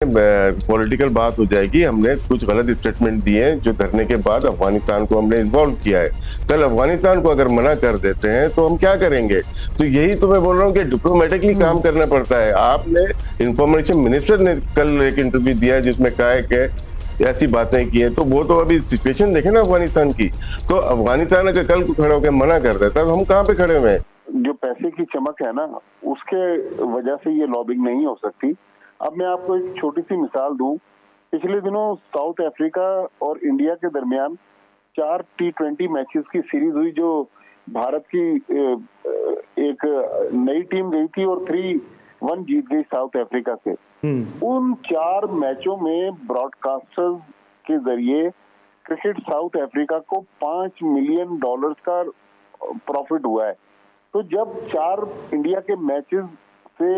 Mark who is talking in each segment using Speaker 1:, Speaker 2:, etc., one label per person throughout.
Speaker 1: Political बात हो जाएगी। हमने कुछ गलत स्टेटमेंट दिए हैं जो धरने के बाद अफगानिस्तान को हमने इन्वॉल्व किया है। कल अफगानिस्तान को अगर मना कर देते हैं तो हम क्या करेंगे? तो यही तो मैं बोल रहा हूँ कि डिप्लोमेटिकली काम करना पड़ता है। आपने इंफॉर्मेशन मिनिस्टर ने कल एक इंटरव्यू दिया है जिसमें कहा है कि ऐसी बातें की है, तो वो तो अभी सिचुएशन देखे ना अफगानिस्तान की। तो अफगानिस्तान अगर कल को खड़ा होकर मना कर देता है तो हम कहाँ पे खड़े हुए हैं?
Speaker 2: जो पैसे की चमक है ना, उसके वजह से ये लॉबिंग नहीं हो सकती। अब मैं आपको एक छोटी सी मिसाल दूं। पिछले दिनों साउथ अफ्रीका और इंडिया के दरमियान 4 T20 मैचेस की सीरीज हुई, जो भारत की एक नई टीम गई थी और 3-1 जीत गई साउथ अफ्रीका से। उन 4 मैचों में ब्रॉडकास्टर्स के जरिए क्रिकेट साउथ अफ्रीका को $5 मिलियन का प्रॉफिट हुआ है। तो जब 4 इंडिया के मैचेस से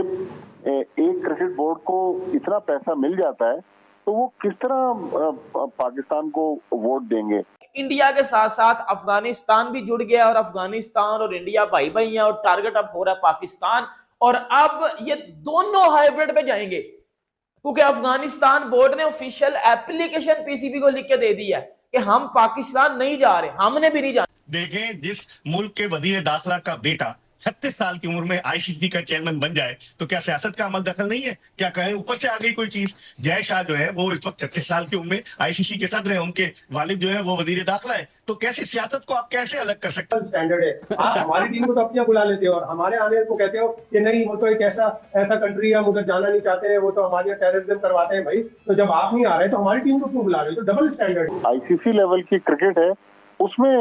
Speaker 2: एक क्रिकेट बोर्ड को इतना पैसा मिल जाता है तो वो किस तरह पाकिस्तान को वोट देंगे?
Speaker 3: इंडिया के साथ साथ अफगानिस्तान भी जुड़ गया और अफगानिस्तान और इंडिया भाई भाई हैं और टारगेट अब हो रहा है पाकिस्तान। और अब ये दोनों हाइब्रिड पे जाएंगे क्योंकि अफगानिस्तान बोर्ड ने ऑफिशियल एप्लीकेशन पीसीबी को लिख के दे दी है कि हम पाकिस्तान नहीं जा रहे, हमने भी नहीं जाना।
Speaker 4: देखें, जिस मुल्क के वजीर दाखिला का बेटा 36 साल की उम्र में आईसीसी का चेयरमैन बन जाए तो क्या सियासत का अमल दखल नहीं है? क्या कहें ऊपर से आ गई कोई चीज? जय शाह जो है वो इस वक्त 36 साल की उम्र में आईसीसी के सदर हैं, उनके वालिद जो है वो वजीर दाखिला है। तो कैसे सियासत को आप कैसे अलग कर सकते हैं?
Speaker 5: स्टैंडर्ड है। आप हमारी टीम को तो अपने बुला लेते हो और हमारे आने को कहते हो कि नहीं, वो तो एक ऐसा कंट्री है, हम उधर जाना नहीं चाहते हैं, वो तो हमारे टेररिज्म करवाते हैं। भाई, तो जब आप नहीं आ रहे तो हमारी टीम को क्यों बुला रहे हो? तो डबल स्टैंडर्ड।
Speaker 2: आईसीसी लेवल की क्रिकेट है, उसमें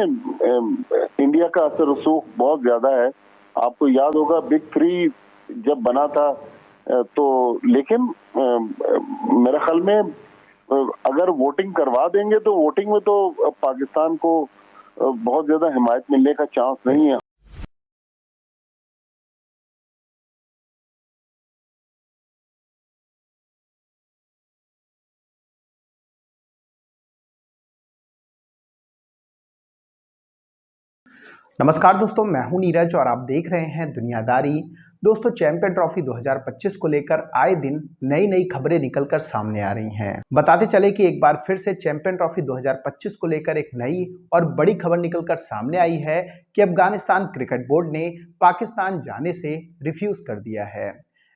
Speaker 2: इंडिया का असर रसूख बहुत ज्यादा है। आपको याद होगा बिग 3 जब बना था तो, लेकिन मेरे ख्याल में अगर वोटिंग करवा देंगे तो वोटिंग में तो पाकिस्तान को बहुत ज्यादा हिमायत मिलने का चांस नहीं है।
Speaker 6: नमस्कार दोस्तों, मैं हूं नीरज और आप देख रहे हैं दुनियादारी। दोस्तों, चैंपियन ट्रॉफी 2025 को लेकर आए दिन नई नई खबरें निकलकर सामने आ रही हैं। बताते चले कि एक बार फिर से चैंपियन ट्रॉफी 2025 को लेकर एक नई और बड़ी खबर निकलकर सामने आई है कि अफगानिस्तान क्रिकेट बोर्ड ने पाकिस्तान जाने से रिफ्यूज कर दिया है।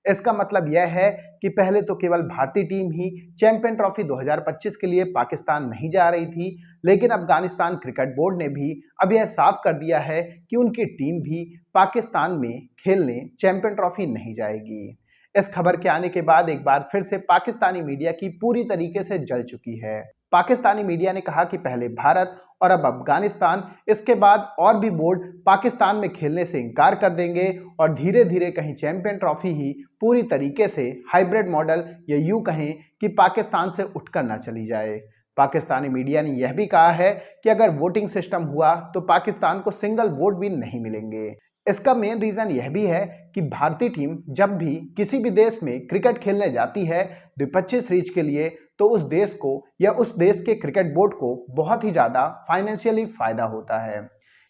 Speaker 6: इसका मतलब यह है कि पहले तो केवल भारतीय टीम ही चैंपियन ट्रॉफी 2025 के लिए पाकिस्तान नहीं जा रही थी, लेकिन अफगानिस्तान क्रिकेट बोर्ड ने भी अब यह साफ कर दिया है कि उनकी टीम भी पाकिस्तान में खेलने चैंपियन ट्रॉफी नहीं जाएगी। इस खबर के आने के बाद एक बार फिर से पाकिस्तानी मीडिया की पूरी तरीके से जल चुकी है। पाकिस्तानी मीडिया ने कहा कि पहले भारत और अब अफगानिस्तान, इसके बाद और भी बोर्ड पाकिस्तान में खेलने से इनकार कर देंगे और धीरे धीरे कहीं चैंपियन ट्रॉफी ही पूरी तरीके से हाइब्रिड मॉडल, या यूं कहें कि पाकिस्तान से उठकर ना चली जाए। पाकिस्तानी मीडिया ने यह भी कहा है कि अगर वोटिंग सिस्टम हुआ तो पाकिस्तान को सिंगल वोट भी नहीं मिलेंगे। इसका मेन रीजन यह भी है कि भारतीय टीम जब भी किसी भी देश में क्रिकेट खेलने जाती है द्विपक्षीय सीरीज के लिए, तो उस देश को या उस देश के क्रिकेट बोर्ड को बहुत ही ज़्यादा फाइनेंशियली फायदा होता है।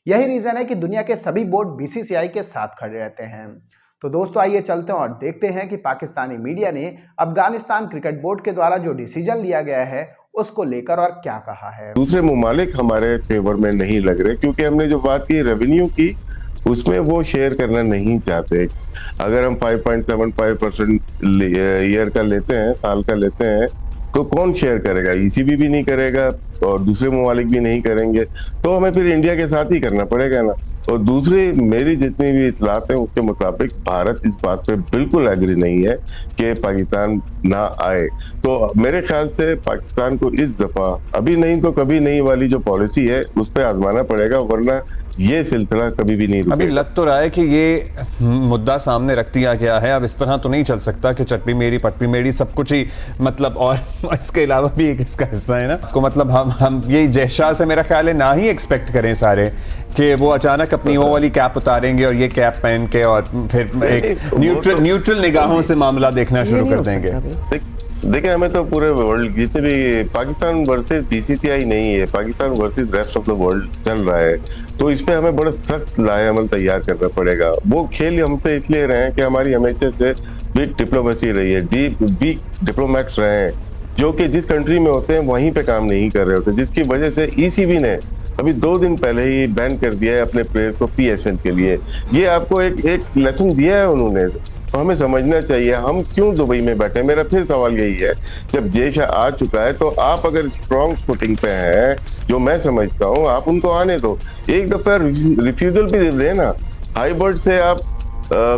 Speaker 6: यही रीज़न है कि दुनिया के सभी बोर्ड बीसीसीआई के साथ खड़े रहते हैं। तो दोस्तों, आइए चलते हैं और देखते हैं कि पाकिस्तानी मीडिया ने अफगानिस्तान क्रिकेट बोर्ड के द्वारा जो डिसीजन लिया गया है उसको लेकर और क्या कहा है।
Speaker 1: दूसरे ममालिक हमारे फेवर में नहीं लग रहे, क्योंकि हमने जो बात की रेवेन्यू की उसमें वो शेयर करना नहीं चाहते। अगर हम 5.75% ईयर का लेते हैं, साल का लेते हैं, तो कौन शेयर करेगा? ईसीबी भी नहीं करेगा और दूसरे ममालिक भी नहीं करेंगे, तो हमें फिर इंडिया के साथ ही करना पड़ेगा ना। और दूसरी मेरी जितनी भी इतलात है उसके मुताबिक भारत इस बात पे बिल्कुल एग्री नहीं है कि पाकिस्तान ना आए। तो मेरे ख्याल से पाकिस्तान को इस दफा अभी नहीं तो कभी नहीं वाली जो पॉलिसी है उस पर आजमाना पड़ेगा, वरना ये सिलसिला कभी भी नहीं रुकेगा।
Speaker 7: अभी लग तो रहा है कि ये मुद्दा सामने रख दिया गया है। अब इस तरह तो नहीं चल सकता कि चटपी मेरी पटपी मेरी सब कुछ ही, मतलब, और इसके अलावा भी एक इसका हिस्सा है ना को, मतलब हम ये जय शाह से मेरा ख्याल है ना ही एक्सपेक्ट करें सारे कि वो अचानक अपनी वो वाली कैप उतारेंगे और ये कैप पहन के और फिर एक न्यूट्रल निगाहों से मामला देखना शुरू कर देंगे।
Speaker 1: देखिए, हमें तो पूरे वर्ल्ड जितने भी पाकिस्तान वर्सेस बीसीसीआई नहीं है, Pakistan versus rest of the world चल रहा है, तो इस पे हमें बड़ा सख्त लाए अमल तैयार करना पड़ेगा। वो खेल हमसे इसलिए रहे हैं कि हमारी हमेशा से वीक डिप्लोमेसी रही है, वीक डिप्लोमेट्स रहे हैं, जो कि जिस कंट्री में होते हैं वहीं पे काम नहीं कर रहे होते, जिसकी वजह से ईसीबी ने अभी 2 दिन पहले ही बैन कर दिया है अपने प्लेयर्स को पीएसएल के लिए। ये आपको एक लेसन दिया है उन्होंने, तो हमें समझना चाहिए हम क्यों दुबई में बैठे। मेरा फिर सवाल यही है, जब जय शाह आ चुका है तो आप अगर स्ट्रॉन्ग फुटिंग पे हैं, जो मैं समझता हूँ, आप उनको आने दो। एक दफा रिफ्यूजल भी दे दें ना, हाईबर्ड से आप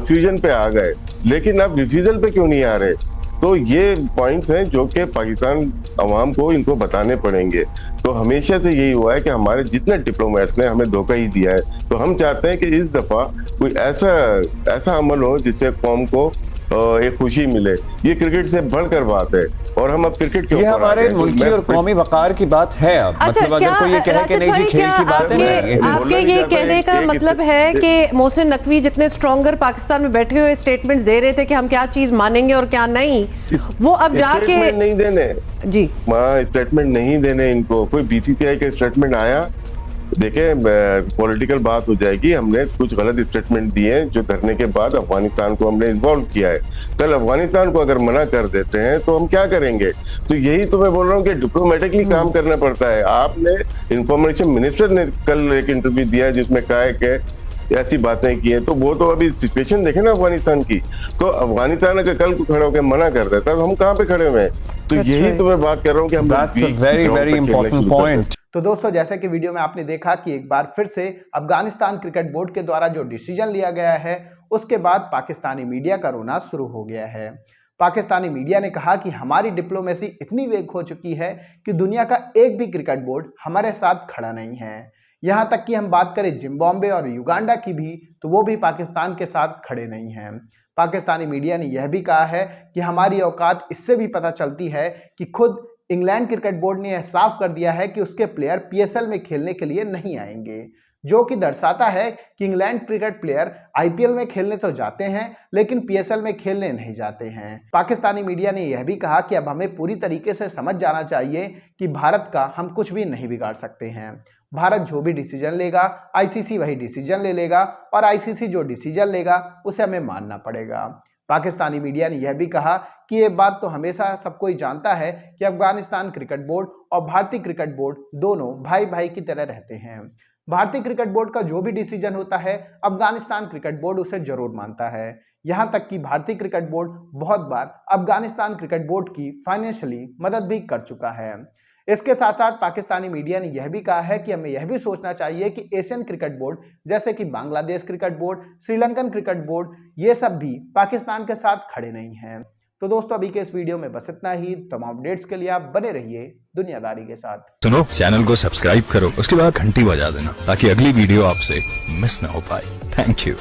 Speaker 1: फ्यूजन पे आ गए, लेकिन आप रिफ्यूजल पे क्यों नहीं आ रहे? तो ये पॉइंट्स हैं जो कि पाकिस्तान अवाम को इनको बताने पड़ेंगे। तो हमेशा से यही हुआ है कि हमारे जितने डिप्लोमेट्स ने हमें धोखा ही दिया है, तो हम चाहते हैं कि इस दफा कोई ऐसा अमल हो जिससे कौम को एक खुशी मिले। ये क्रिकेट से बढ़कर बात है, और हम अब क्रिकेट के
Speaker 7: ये हमारे मुल्की और कौमी वकार की बात है। अब मतलब अगर कोई ये कहे कि नहीं जी खेल की बात है, नहीं,
Speaker 8: आपके ये कहने का मतलब है कि मोहसिन नकवी जितने स्ट्रॉन्गर पाकिस्तान में बैठे हुए स्टेटमेंट्स दे रहे थे कि हम क्या चीज मानेंगे और क्या नहीं, वो अब जाके
Speaker 1: नहीं देने
Speaker 8: जी
Speaker 1: स्टेटमेंट नहीं देने इनको। कोई बीसीसीआई का स्टेटमेंट आया, देखें पॉलिटिकल बात हो जाएगी। हमने कुछ गलत स्टेटमेंट दिए जो धरने के बाद अफगानिस्तान को हमने इन्वॉल्व किया है। कल अफगानिस्तान को अगर मना कर देते हैं तो हम क्या करेंगे? तो यही तो मैं बोल रहा हूँ कि डिप्लोमेटिकली काम करना पड़ता है। आपने इंफॉर्मेशन मिनिस्टर ने कल एक इंटरव्यू दिया जिसमें कहा है कि ऐसी बातें की है, तो वो तो अभी सिचुएशन देखे ना अफगानिस्तान की। तो अफगानिस्तान अगर कल को खड़े होकर मना कर देता तो हम कहाँ पे खड़े हुए हैं? तो यही तो मैं बात कर रहा हूँ कि हम
Speaker 7: वेरी इंपॉर्टेंट पॉइंट।
Speaker 6: तो दोस्तों, जैसे कि वीडियो में आपने देखा कि एक बार फिर से अफगानिस्तान क्रिकेट बोर्ड के द्वारा जो डिसीजन लिया गया है, उसके बाद पाकिस्तानी मीडिया का रोना शुरू हो गया है। पाकिस्तानी मीडिया ने कहा कि हमारी डिप्लोमेसी इतनी वीक हो चुकी है कि दुनिया का एक भी क्रिकेट बोर्ड हमारे साथ खड़ा नहीं है। यहाँ तक कि हम बात करें जिम्बाब्वे और युगांडा की भी, तो वो भी पाकिस्तान के साथ खड़े नहीं हैं। पाकिस्तानी मीडिया ने यह भी कहा है कि हमारी औकात इससे भी पता चलती है कि खुद इंग्लैंड क्रिकेट बोर्ड ने यह साफ कर दिया है कि उसके प्लेयर पीएसएल में खेलने के लिए नहीं आएंगे, जो कि दर्शाता है कि इंग्लैंड क्रिकेट प्लेयर आईपीएल में खेलने तो जाते हैं लेकिन पीएसएल में खेलने नहीं जाते हैं। पाकिस्तानी मीडिया ने यह भी कहा कि अब हमें पूरी तरीके से समझ जाना चाहिए कि भारत का हम कुछ भी नहीं बिगाड़ सकते हैं। भारत जो भी डिसीजन लेगा, आईसीसी वही डिसीजन ले लेगा, और आईसीसी जो डिसीजन लेगा उसे हमें मानना पड़ेगा। पाकिस्तानी मीडिया ने यह भी कहा कि ये बात तो हमेशा सब कोई जानता है कि अफगानिस्तान क्रिकेट बोर्ड और भारतीय क्रिकेट बोर्ड दोनों भाई भाई की तरह रहते हैं। भारतीय क्रिकेट बोर्ड का जो भी डिसीजन होता है, अफगानिस्तान क्रिकेट बोर्ड उसे जरूर मानता है। यहां तक कि भारतीय क्रिकेट बोर्ड बहुत बार अफगानिस्तान क्रिकेट बोर्ड की फाइनेंशियली मदद भी कर चुका है। इसके साथ साथ पाकिस्तानी मीडिया ने यह भी कहा है कि हमें यह भी सोचना चाहिए कि एशियन क्रिकेट बोर्ड जैसे कि Bangladesh cricket board, Sri Lankan cricket board, ये सब भी पाकिस्तान के साथ खड़े नहीं हैं। तो दोस्तों, अभी के इस वीडियो में बस इतना ही। तमाम अपडेट्स के लिए आप बने रहिए दुनियादारी के साथ।
Speaker 9: सुनो, चैनल को सब्सक्राइब करो, उसके बाद घंटी बजा देना ताकि अगली वीडियो आपसे मिस ना हो पाए। Thank you.